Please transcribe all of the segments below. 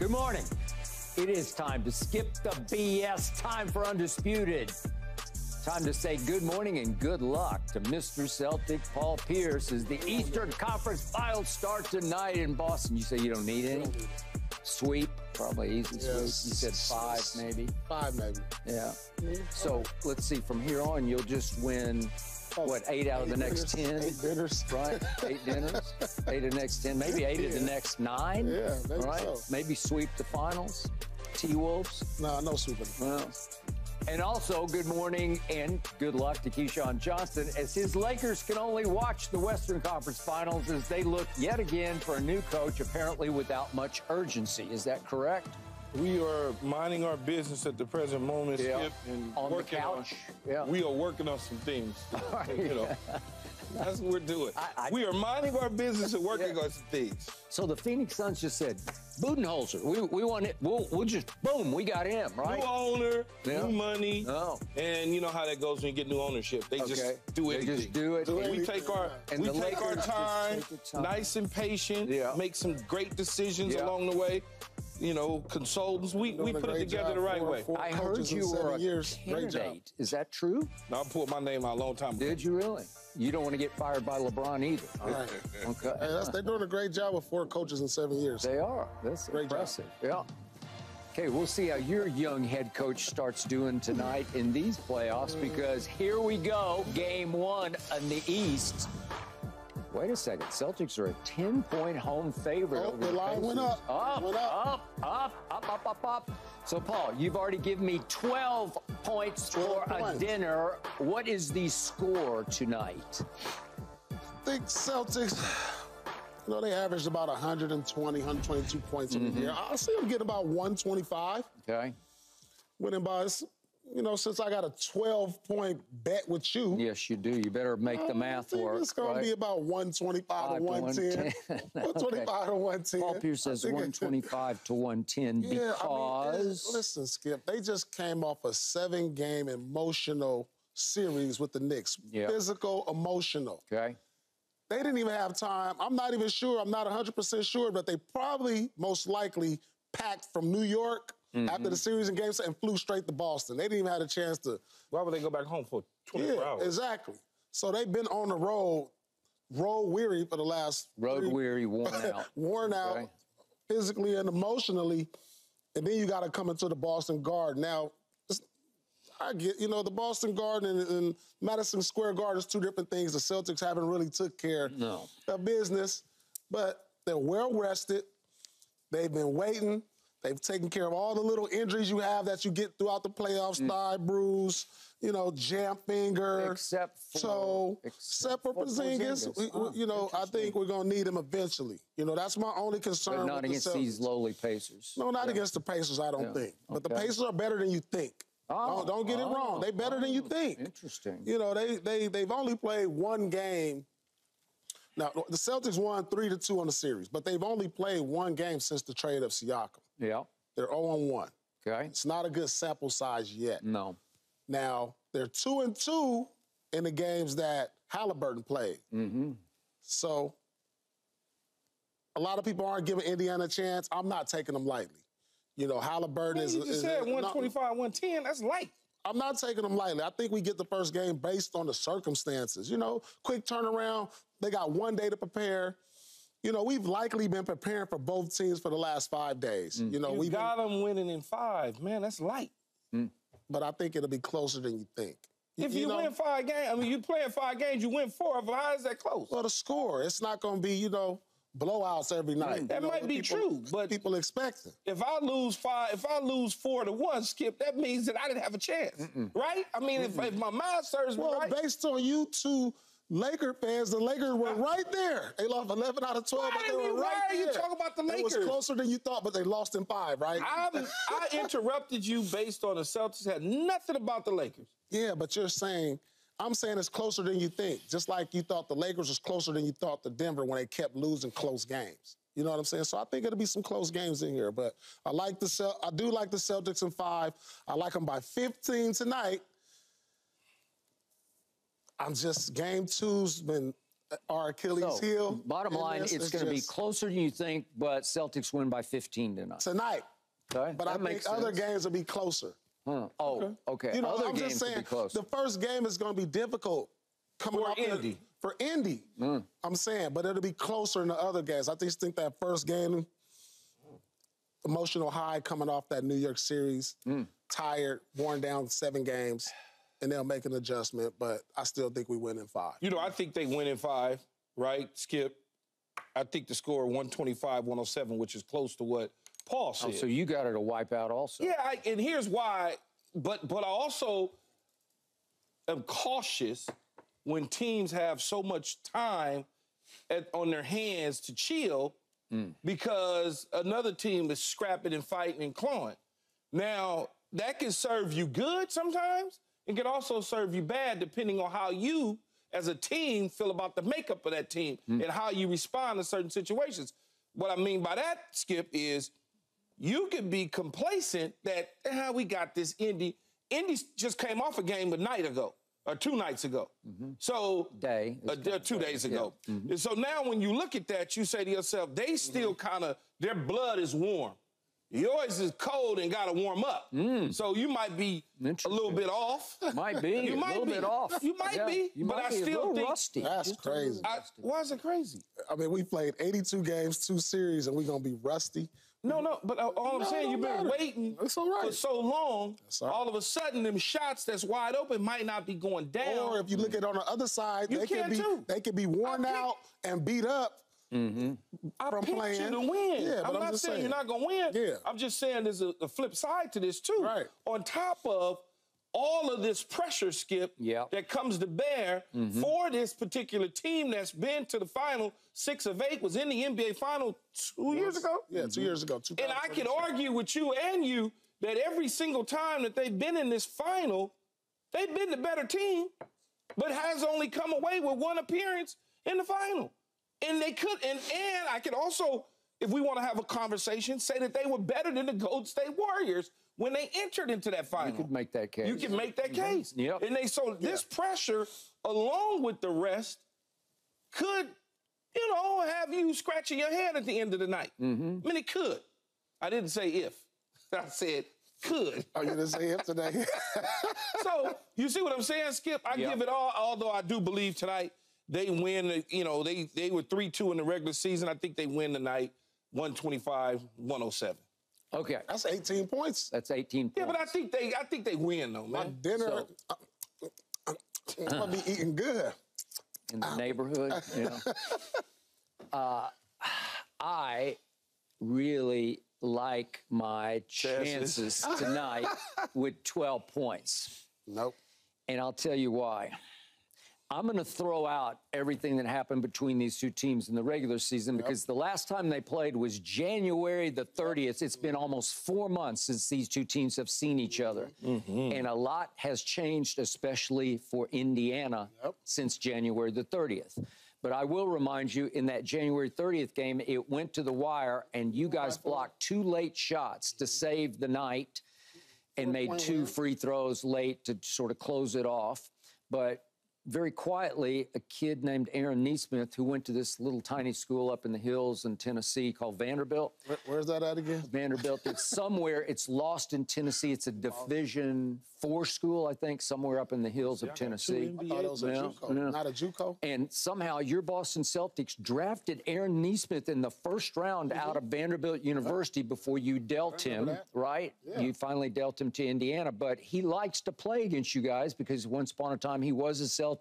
Good morning. It is time to skip the BS. Time for Undisputed. Time to say good morning and good luck to Mr. Celtic Paul Pierce as the Eastern Conference Finals start tonight in Boston. You say you don't need any? Sweep, probably easy sweep. You said 5 maybe? 5 maybe. Yeah. So let's see, from here on, you'll just win, what, 8 out of the next 10? 8 dinners. Right? 8 dinners? 8 of the next 10, maybe 8 of the next 9? Yeah, maybe right? so. Maybe sweep the finals? T-Wolves? No sweeping. Well, and also, good morning and good luck to Keyshawn Johnson as his Lakers can only watch the Western Conference Finals as they look yet again for a new coach, apparently without much urgency. Is that correct? We are minding our business at the present moment, Skip, and on working the couch. We are working on some things. You know, that's what we're doing. We are minding our business and working on some things. So the Phoenix Suns just said, Budenholzer, we want it. We'll just, boom, we got him, right? New owner, new money. Oh. And you know how that goes when you get new ownership. They just do anything. They just do it. We take our time, nice and patient, make some great decisions along the way. You know, consultants, we put it together the right way. I heard you were a candidate. Is that true? No, I pulled my name out a long time ago. Did you really? You don't want to get fired by LeBron either. All right. Okay. Hey, they're doing a great job with 4 coaches in 7 years. They are. That's great impressive. Job. Yeah. Okay, we'll see how your young head coach starts doing tonight in these playoffs because here we go, game 1 in the East. Wait a second. Celtics are a 10-point home favorite. Oh, the line went up. Up. So, Paul, you've already given me 12 points for a dinner. What is the score tonight? I think Celtics, you know, they averaged about 120, 122 points in the year. I see them getting about 125. Okay. Winning by, you know, since I got a 12-point bet with you. Yes, you do. You better make the math work. It's going to be about 125 to 110. 125 to 110. Paul Pierce says 125 to 110 because... listen, Skip, they just came off a 7-game emotional series with the Knicks. Physical, emotional. Okay. They didn't even have time. I'm not even sure. I'm not 100% sure, but they probably most likely packed from New York after the series and games and flew straight to Boston. They didn't even have a chance to... Why would they go back home for 24 hours? Exactly. So they've been on the road weary for the last... weary, worn out. Worn out, physically and emotionally. And then you got to come into the Boston Garden. Now, I get, you know, the Boston Garden and Madison Square Garden is 2 different things. The Celtics haven't really took care of business, but they're well-rested. They've been waiting. They've taken care of all the little injuries you have that you get throughout the playoffs, thigh bruise, you know, jam finger, except for Porzingis. You know, I think we're going to need him eventually. You know, that's my only concern. But not against these lowly Pacers. No, not against the Pacers, I don't think. But the Pacers are better than you think. Don't get it wrong. They're better than you think. Interesting. You know, they've only played 1 game. Now, the Celtics won 3-2 on the series, but they've only played 1 game since the trade of Siakam. Yeah. They're 0-1. Okay. It's not a good sample size yet. No. Now, they're 2-2 in the games that Halliburton played. So, a lot of people aren't giving Indiana a chance. I'm not taking them lightly. You know, Halliburton You just said 125, 110. That's light. I'm not taking them lightly. I think we get the first game based on the circumstances. You know, quick turnaround. They got 1 day to prepare. You know, we've likely been preparing for both teams for the last 5 days. You know, we got them winning in 5. Man, that's light. But I think it'll be closer than you think. If you win 5 games, I mean, you play 5 games, you win 4. How is that close? Well, the score. It's not going to be, you know, blowouts every night. That might be true, but people expect it. If I lose 4-1, Skip, that means that I didn't have a chance, right? I mean, if my mind serves me right. Well, based on you 2 Laker fans, the Lakers were right there. They lost 11 out of 12, but they were right there. Why are you talking about the Lakers? It was closer than you thought, but they lost in 5, right? I interrupted you based on the Celtics. Had nothing about the Lakers. Yeah, but I'm saying it's closer than you think. Just like you thought the Lakers was closer than you thought the Denver when they kept losing close games. You know what I'm saying? So I think it'll be some close games in here. But I do like the Celtics in 5. I like them by 15 tonight. I'm just, game 2's been our Achilles heel. Bottom line, it's going to be closer than you think, but Celtics win by 15 tonight. Tonight. Okay. But I think other games will be closer. Oh, okay. You know, other I'm games just saying, will be closer. the first game is going to be difficult. For Indy. For Indy. I'm saying, but it'll be closer in the other games. I just think that first game, emotional high coming off that New York series, tired, worn down 7 games, and they'll make an adjustment, but I still think we win in 5. You know, I think they win in 5, right, Skip? I think the score 125-107, which is close to what Paul said. Oh, so you got it a wipeout also. Yeah, and here's why. But I also am cautious when teams have so much time on their hands to chill because another team is scrapping and fighting and clawing. Now, that can serve you good sometimes. It can also serve you bad depending on how you, as a team, feel about the makeup of that team and how you respond to certain situations. What I mean by that, Skip, is you can be complacent that, we got this Indy. Indy just came off a game a night ago, or 2 nights ago. So, 2 days ago. And so now when you look at that, you say to yourself, they still kind of, their blood is warm. Yours is cold and got to warm up. So you might be a little bit off. Might be. You might be. Off. You might be. You but might I be still think rusty. That's crazy. Why is it crazy? I mean, we played 82 games, 2 series, and we're going to be rusty. No, but all I'm saying, you've been waiting for so long, all of a sudden, them shots that's wide open might not be going down. Or if you look at it on the other side, they could be worn out and beat up from playing. You to win. Yeah, I'm not saying you're not going to win. Yeah. I'm just saying there's a flip side to this, too. Right. On top of all of this pressure, Skip, that comes to bear for this particular team that's been to the final 6 of 8, was in the NBA final 2 years ago? Yeah, 2 years ago. And I can argue with you and you that every single time that they've been in this final, they've been the better team, but has only come away with 1 appearance in the final. And they could, and I could also, if we want to have a conversation, say that they were better than the Golden State Warriors when they entered into that final. You could make that case. You can make that case. Yep. And this pressure, along with the rest, could, have you scratching your head at the end of the night. I mean, it could. I didn't say if. I said could. Oh, you didn't say if today? So, you see what I'm saying, Skip? I give it all, although I do believe tonight they win. They were 3-2 in the regular season. I think they win tonight, 125-107. Okay. That's 18 points. That's 18 points. Yeah, but I think they win, though, man. My dinner, I'm going to be eating good. In the neighborhood, I really like my chances tonight with 12 points. Nope. And I'll tell you why. I'm going to throw out everything that happened between these 2 teams in the regular season because the last time they played was January the 30th. It's been almost 4 months since these 2 teams have seen each other. And a lot has changed, especially for Indiana, since January the 30th. But I will remind you, in that January 30th game, it went to the wire, and you guys blocked 2 late shots to save the night and made 2 free throws late to sort of close it off. But very quietly, a kid named Aaron Neesmith, who went to this little tiny school up in the hills in Tennessee called Vanderbilt. Where's that at again? Vanderbilt. It's somewhere. It's lost in Tennessee. It's a Division IV school, I think, somewhere up in the hills of Tennessee. I thought it was a JUCO. Not a JUCO? And somehow your Boston Celtics drafted Aaron Neesmith in the first round out of Vanderbilt University before you dealt him, right? Yeah. You finally dealt him to Indiana. But he likes to play against you guys because once upon a time he was a Celtic.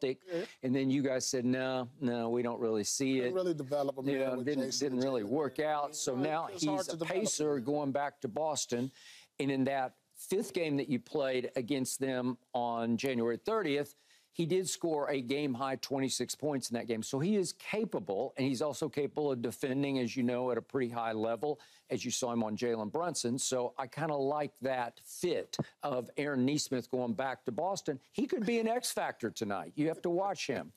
And then you guys said, no, we don't really see it. Didn't really develop him. Yeah, didn't really work out. So now he's a pacer going back to Boston. And in that 5th game that you played against them on January 30th, he did score a game-high 26 points in that game. So he is capable, and he's also capable of defending, as you know, at a pretty high level, as you saw him on Jalen Brunson. So I kind of like that fit of Aaron Neesmith going back to Boston. He could be an X factor tonight. You have to watch him.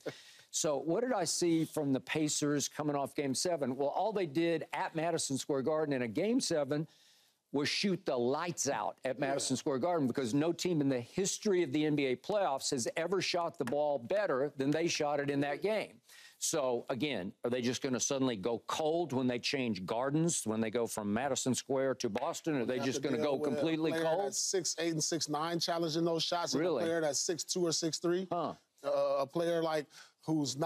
So what did I see from the Pacers coming off Game 7? Well, all they did at Madison Square Garden in a Game 7 was shoot the lights out at Madison Square Garden because no team in the history of the NBA playoffs has ever shot the ball better than they shot it in that game. So, again, are they just going to suddenly go cold when they change gardens, when they go from Madison Square to Boston? Are they just going to go completely cold? That's 6'8" and 6'9", challenging those shots. Really? And a player that's 6'2" or 6'3". Huh. A player like who's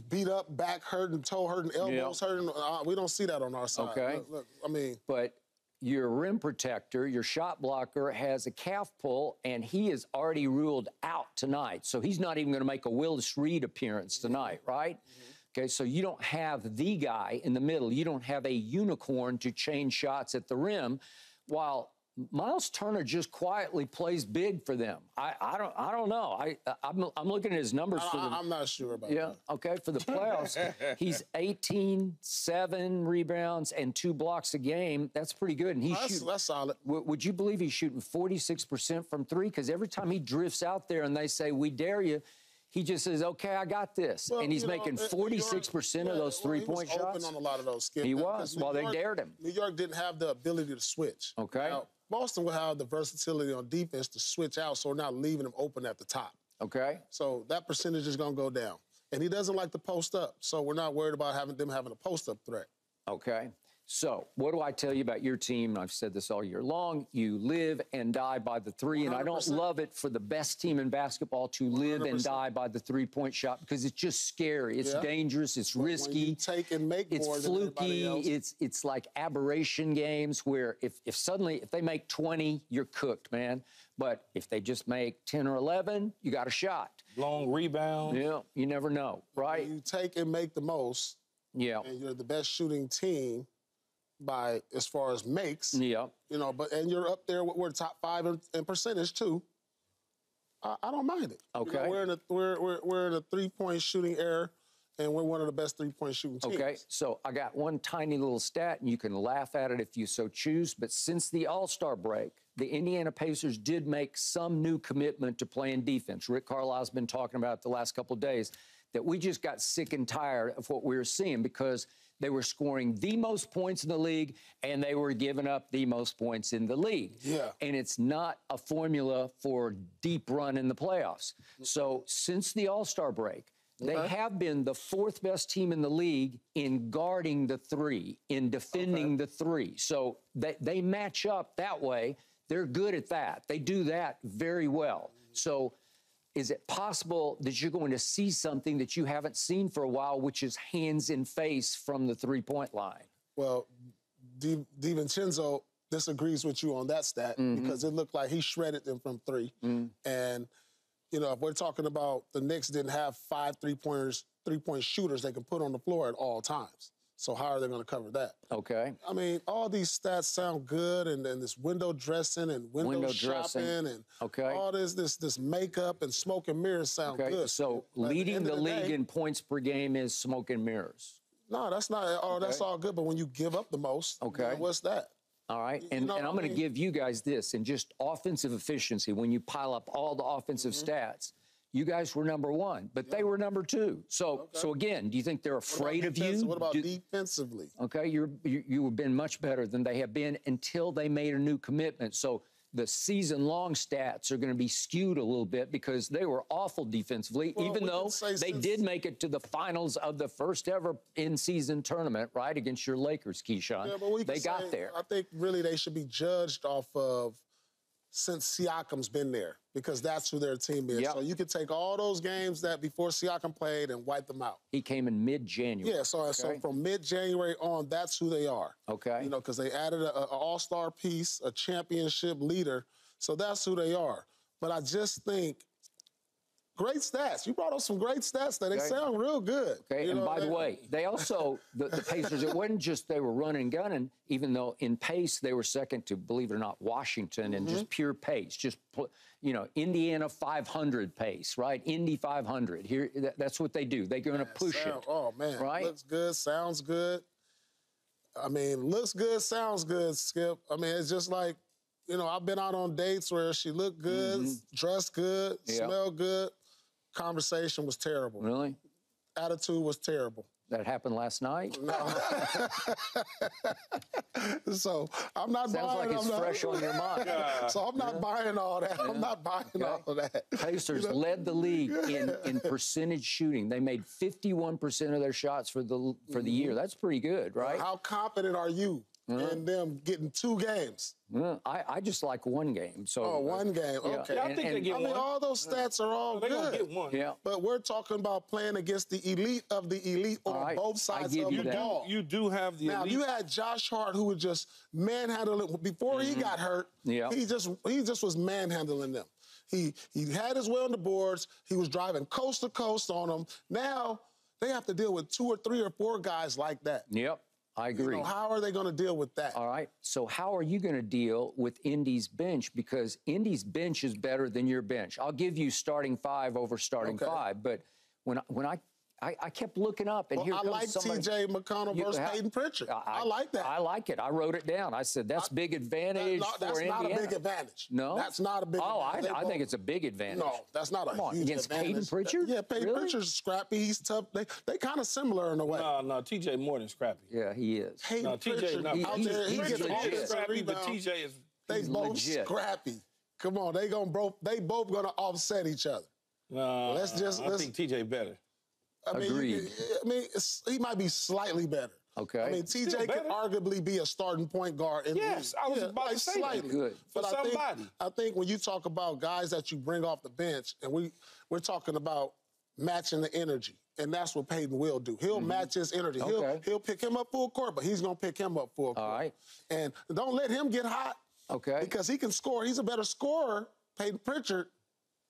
beat up, back hurting, toe hurting, elbows hurting. We don't see that on our side. Okay. Look, I mean. But your rim protector, your shot blocker, has a calf pull, and he is already ruled out tonight. So he's not even going to make a Willis Reed appearance tonight, right? Okay, so you don't have the guy in the middle. You don't have a unicorn to change shots at the rim, while Miles Turner just quietly plays big for them. I don't know. I'm looking at his numbers for the. I'm not sure about that. Okay, for the playoffs, he's 18, 7 rebounds, and 2 blocks a game. That's pretty good. And That's solid. Would you believe he's shooting 46% from 3? Because every time he drifts out there and they say, "We dare you," he just says, "Okay, I got this," and he's making 46% of those 3-point shots. He was open on a lot of those, Skip. He was. Well, they dared him. New York didn't have the ability to switch. Okay. Now, Boston will have the versatility on defense to switch out, so we're not leaving him open at the top. Okay. So that percentage is going to go down. And he doesn't like to post up, so we're not worried about having a post-up threat. Okay. So what do I tell you about your team? I've said this all year long. You live and die by the 3, and 100%. I don't love it for the best team in basketball to live 100%. And die by the 3-point shot because it's just scary. It's dangerous. It's risky. When you take and make it's more fluky. Than everybody else. It's like aberration games where if they make 20, you're cooked, man. But if they just make 10 or 11, you got a shot. Long rebound. Yeah, you never know, right? When you take and make the most. Yeah. And you're the best shooting team by as far as makes, yeah, and you're up there. We're top 5 in percentage too. I don't mind it. Okay, we're in a 3-point shooting era, and we're one of the best 3-point shooting teams. Okay, so I got one tiny little stat, and you can laugh at it if you so choose. But since the All-Star break, the Indiana Pacers did make some new commitment to playing defense. Rick Carlisle's been talking about it the last couple of days that we just got sick and tired of what we were seeing because they were scoring the most points in the league, and they were giving up the most points in the league. Yeah. And it's not a formula for deep run in the playoffs. So since the All-Star break, they have been the 4th best team in the league in guarding the 3, in defending the 3. So they match up that way. They're good at that. They do that very well. So is it possible that you're going to see something that you haven't seen for a while, which is hands in face from the 3-point line? Well, DiVincenzo disagrees with you on that stat because it looked like he shredded them from 3. And, if we're talking about the Knicks didn't have 5 3-point shooters they can put on the floor at all times. So how are they going to cover that? Okay. I mean, all these stats sound good, and this window dressing and window shopping and all this makeup and smoke and mirrors sound good. So leading the league in points per game is smoke and mirrors. No, that's not. Oh, that's all good. But when you give up the most, what's that? All right, and I'm going to give you guys this, and just offensive efficiency, when you pile up all the offensive stats, you guys were number 1, but they were number 2. So again, do you think they're afraid of you? What about defensively? Okay, you have been much better than they have been until they made a new commitment. So the season-long stats are going to be skewed a little bit because they were awful defensively, even though they did make it to the finals of the first ever in-season tournament, right, against your Lakers, Keyshawn. Yeah, but they got there. I think really they should be judged off of since Siakam's been there, because that's who their team is. Yep. So you could take all those games that before Siakam played and wipe them out. He came in mid-January. Yeah, so from mid-January on, that's who they are. Okay. Because they added an all-star piece, a championship leader. So that's who they are. But I just think great stats. You brought up some great stats that they sound real good. Okay, and by the way, they also, the Pacers, it wasn't just they were running and gunning, even though in pace they were second to, believe it or not, Washington in just pure pace. Just, Indiana 500 pace, right? Indy 500. Here, that's what they do. They're going to push it. Oh, man. Right? Looks good, sounds good. I mean, looks good, sounds good, Skip. I mean, it's just like, I've been out on dates where she looked good, dressed good, smelled good. Conversation was terrible. Really? Attitude was terrible. That happened last night? No. So I'm not Sounds buying. like it's fresh on your mind. So I'm not buying all that. I'm not buying all of that. Pacers led the league in percentage shooting. They made 51% of their shots for the year. That's pretty good, right? How confident are you in them getting 2 games? I just like one game. So one game. Okay. Yeah, I think they get one. I mean, all those stats are all They're good. going to get one. Yeah. But we're talking about playing against the elite of the elite on both sides of the ball. You do have the Now, elite. you had Josh Hart, who was just manhandling before he got hurt. Yeah. He just was manhandling them. He had his way on the boards. He was driving coast to coast on them. Now they have to deal with 2 or 3 or 4 guys like that. Yep. I agree. How are they going to deal with that? All right. So how are you going to deal with Indy's bench? Because Indy's bench is better than your bench. I'll give you starting 5 over starting 5. But when I kept looking up, and here comes I like somebody. T.J. McConnell versus Peyton Pritchard. I like that. I like it. I wrote it down. I said that's big advantage for Indiana. That's not a big advantage. No? That's not a big advantage. I think it's a big advantage. No, that's not a huge against advantage. Peyton Pritchard? Yeah, Peyton Pritchard's scrappy. He's tough. They kind of similar in a way. No, T.J. more than scrappy. Yeah, he is. Peyton Pritchard, out there, he gets offensive scrappy, but rebound. T.J. is. They both legit. scrappy. Come on, they both gonna offset each other. I think T.J. better. Agreed. He might be slightly better. Okay. I mean, TJ could arguably be a starting point guard. Yes, I was about to say slightly. that. Good. For somebody. I think when you talk about guys that you bring off the bench, and we're talking about matching the energy, and that's what Peyton will do. He'll match his energy. Okay. He'll pick him up full court, but he's going to pick him up full court. All right. And don't let him get hot. Okay. Because he can score. He's a better scorer, Peyton Pritchard,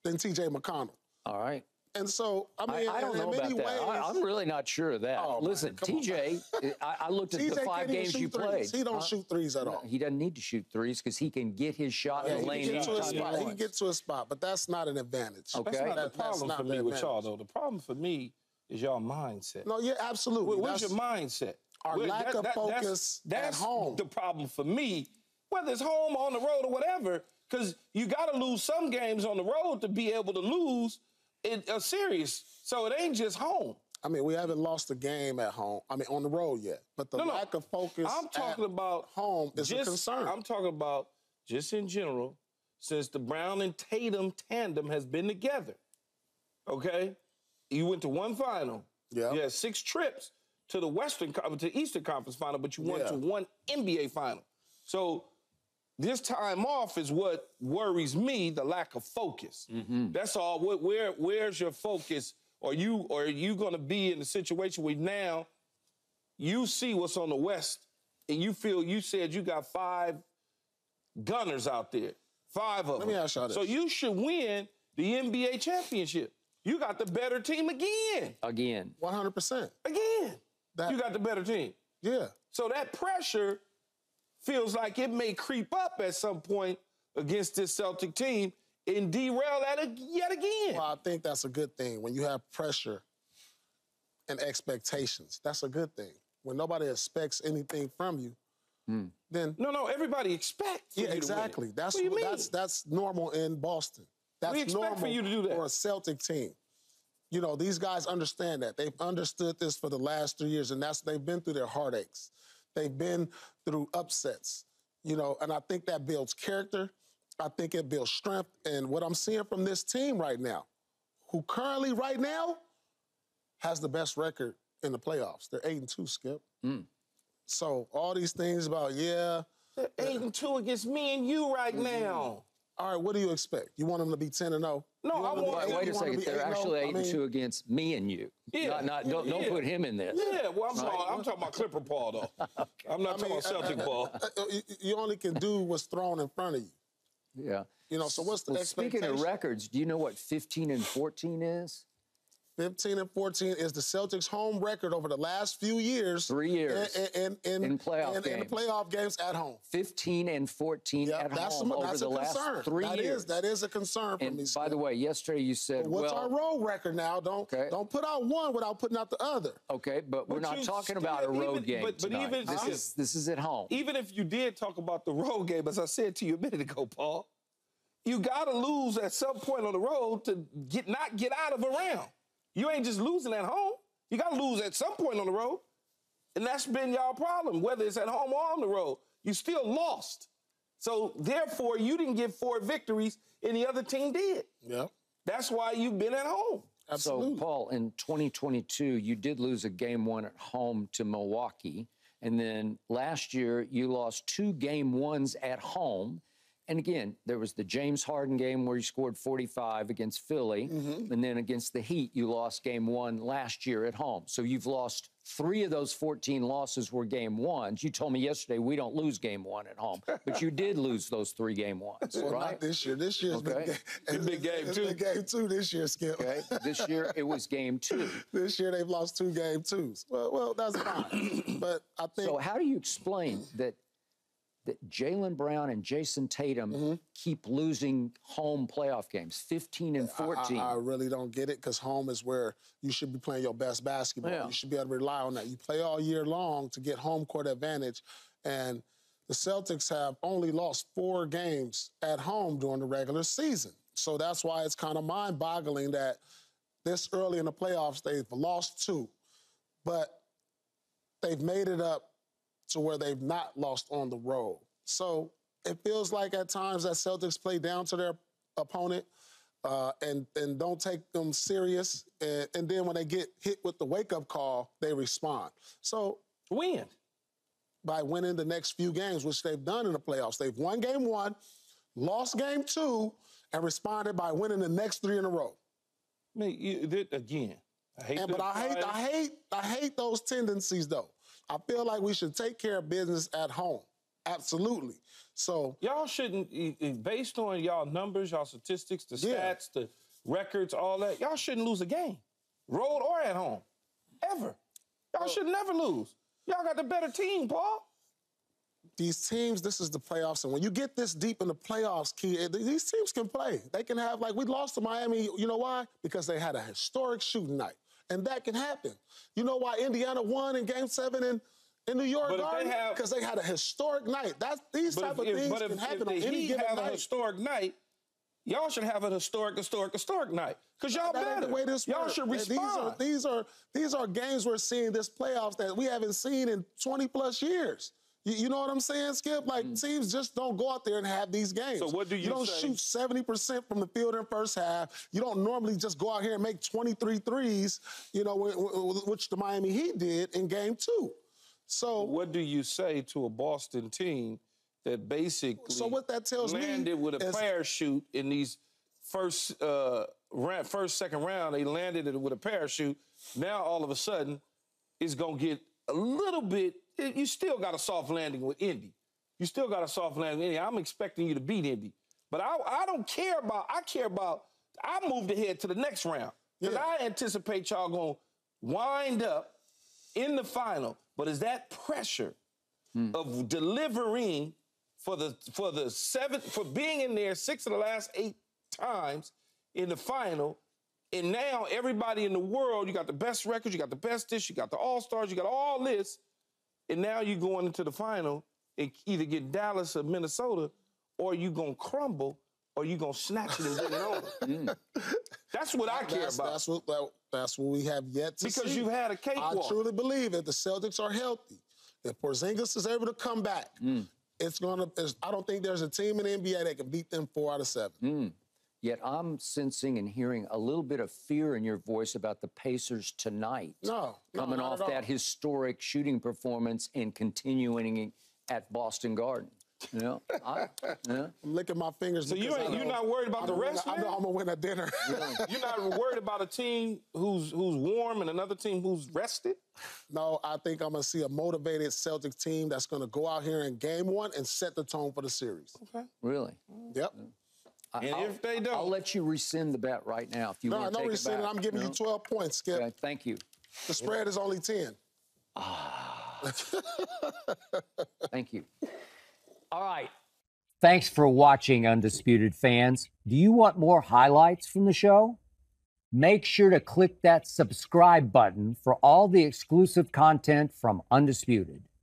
than T.J. McConnell. All right. And so, I mean, I don't know in about many that. ways, I'm really not sure of that. Oh, Listen, man, TJ, I looked at the 5 can't even games shoot you threes. played. He don't shoot threes at all. He doesn't need to shoot threes because he can get his shot in the lane He can get to his anytime he spot. He can wants. get to his spot, but that's not an advantage. Okay. That's not the That's problem not for the me with y'all, advantage. though. The problem for me is y'all mindset. No, yeah, absolutely. What's your mindset? Our lack of focus at home. That's the problem for me, whether it's home, on the road, or whatever, because you got to lose some games on the road to be able to lose in a series. So it ain't just home. I mean, we haven't lost a game at home. I mean, on the road yet. But the lack of focus I'm talking about home is a concern. I'm talking about just in general, since the Brown and Tatum tandem has been together, okay? You went to one final. Yeah. You had 6 trips to the Eastern Conference final, but you went to one NBA final. So this time off is what worries me, the lack of focus. That's all. Where's your focus? Are you going to be in a situation where now you see what's on the West and you said you got 5 gunners out there, 5 of them. Let me ask y'all this. So you should win the NBA championship. You got the better team again. 100%. Again. You got the better team. Yeah. So that pressure feels like it may creep up at some point against this Celtic team and derail that yet again. Well, I think that's a good thing. When you have pressure and expectations, that's a good thing. When nobody expects anything from you, then... No, everybody expects for you exactly. to win. That's normal in Boston. That's we expect normal for you to do that. For a Celtic team. You know, these guys understand that. They've understood this for the last 3 years, and they've been through their heartaches. They've been through upsets, you know, and I think that builds character. I think it builds strength. And what I'm seeing from this team right now, who currently right now has the best record in the playoffs. They're 8-2, Skip. So all these things about, They're 8-2 against me and you right now. All right, what do you expect? You want them to be 10-0? No, I want. Wait a second. They're actually 8-2 against me and you. Yeah. Don't put him in this. Yeah, well, I'm talking about Clipper Paul, though. I'm not talking about Celtic Paul. You only can do what's thrown in front of you. Yeah. You know, so what's the expectation? Speaking of records, do you know what 15-14 is? 15-14 is the Celtics' home record over the last few years. 3 years. In playoff games. In the playoff games at home. 15-14 at home over the last 3 years. That is a concern for me. And by the way, yesterday you said, what's our road record now? Don't put out one without putting out the other. Okay, but we're not talking about a road game tonight. This is at home. Even if you did talk about the road game, as I said to you a minute ago, Paul, you got to lose at some point on the road to not get out of a round. You ain't just losing at home. You got to lose at some point on the road. And that's been y'all problem, whether it's at home or on the road. You still lost. So, therefore, you didn't get 4 victories and the other team did. Yep. That's why you've been at home. Absolutely. So, Paul, in 2022, you did lose a game 1 at home to Milwaukee. And then last year, you lost 2 game 1s at home. And again, there was the James Harden game where you scored 45 against Philly. And then against the Heat, you lost game 1 last year at home. So you've lost 3 of those 14 losses were game 1s. You told me yesterday we don't lose game 1 at home. But you did lose those 3 game 1s, Well, right? not this year. This year's Okay. Big game, too. Been game 2 this year, Skip. Okay. This year, it was game 2. This year, they've lost 2 game 2s. Well, that's fine. But I think... So how do you explain that Jaylen Brown and Jason Tatum keep losing home playoff games, 15 and 14? I really don't get it, because home is where you should be playing your best basketball. Yeah. You should be able to rely on that. You play all year long to get home court advantage. And the Celtics have only lost 4 games at home during the regular season. So that's why it's kind of mind-boggling that this early in the playoffs, they've lost 2. But they've made it up to where they've not lost on the road. So it feels like at times that Celtics play down to their opponent and don't take them serious. And then when they get hit with the wake-up call, they respond. So Win. by winning the next few games, which they've done in the playoffs, they've won game 1, lost game 2, and responded by winning the next 3 in a row. I mean, again, I hate But I hate those tendencies, though. I feel like we should take care of business at home. Absolutely. So y'all shouldn't, based on y'all numbers, y'all statistics, the stats, the records, all that, y'all shouldn't lose a game, road or at home, ever. Y'all should never lose. Y'all got the better team, Paul. These teams, this is the playoffs, and when you get this deep in the playoffs, these teams can play. They can have, like, we lost to Miami, you know why? Because they had a historic shooting night. And that can happen. You know why Indiana won in Game 7 in New York Garden? Because they had a historic night. These type of things can happen on any given night. Have a historic night, y'all should have an historic night. Because y'all better. The way this y'all works. should respond. These are games we're seeing this playoffs that we haven't seen in 20-plus years. You know what I'm saying, Skip? Like, teams just don't go out there and have these games. So what do you don't say? shoot 70% from the field in the first half. You don't normally just go out here and make 23 threes, you know, which the Miami Heat did in Game 2. So what do you say to a Boston team that basically what that tells landed with a parachute in these second round? They landed it with a parachute. Now, all of a sudden, it's going to get a little bit. You still got a soft landing with Indy. You still got a soft landing with Indy. I'm expecting you to beat Indy. But I don't care about, I moved ahead to the next round. Because I anticipate y'all going to wind up in the final. But is that pressure of delivering for being in there 6 of the last 8 times in the final, and now everybody in the world, you got the best records, you got the best dish, you got the All-Stars, you got all this, and now you going into the final and either get Dallas or Minnesota, or you going to crumble, or you going to snatch it and win it over. That's what I care about. That's what we have yet to see. Because you've had a cakewalk. I truly believe if the Celtics are healthy, if Porzingis is able to come back, I don't think there's a team in the NBA that can beat them 4 out of 7. Yet I'm sensing and hearing a little bit of fear in your voice about the Pacers tonight. Coming off that historic shooting performance and continuing at Boston Garden. I'm licking my fingers. So you're not worried about the rest? I know I'm going to win a dinner. You're not worried about a team who's warm and another team who's rested? No, I think I'm going to see a motivated Celtics team that's going to go out here in Game 1 and set the tone for the series. Okay. Really? Yep. And if they don't, I'll let you rescind the bet right now if you want to take it back. I'm giving you 12 points, Skip. Okay, thank you. The spread is only 10. Thank you. All right. Thanks for watching, Undisputed fans. Do you want more highlights from the show? Make sure to click that subscribe button for all the exclusive content from Undisputed.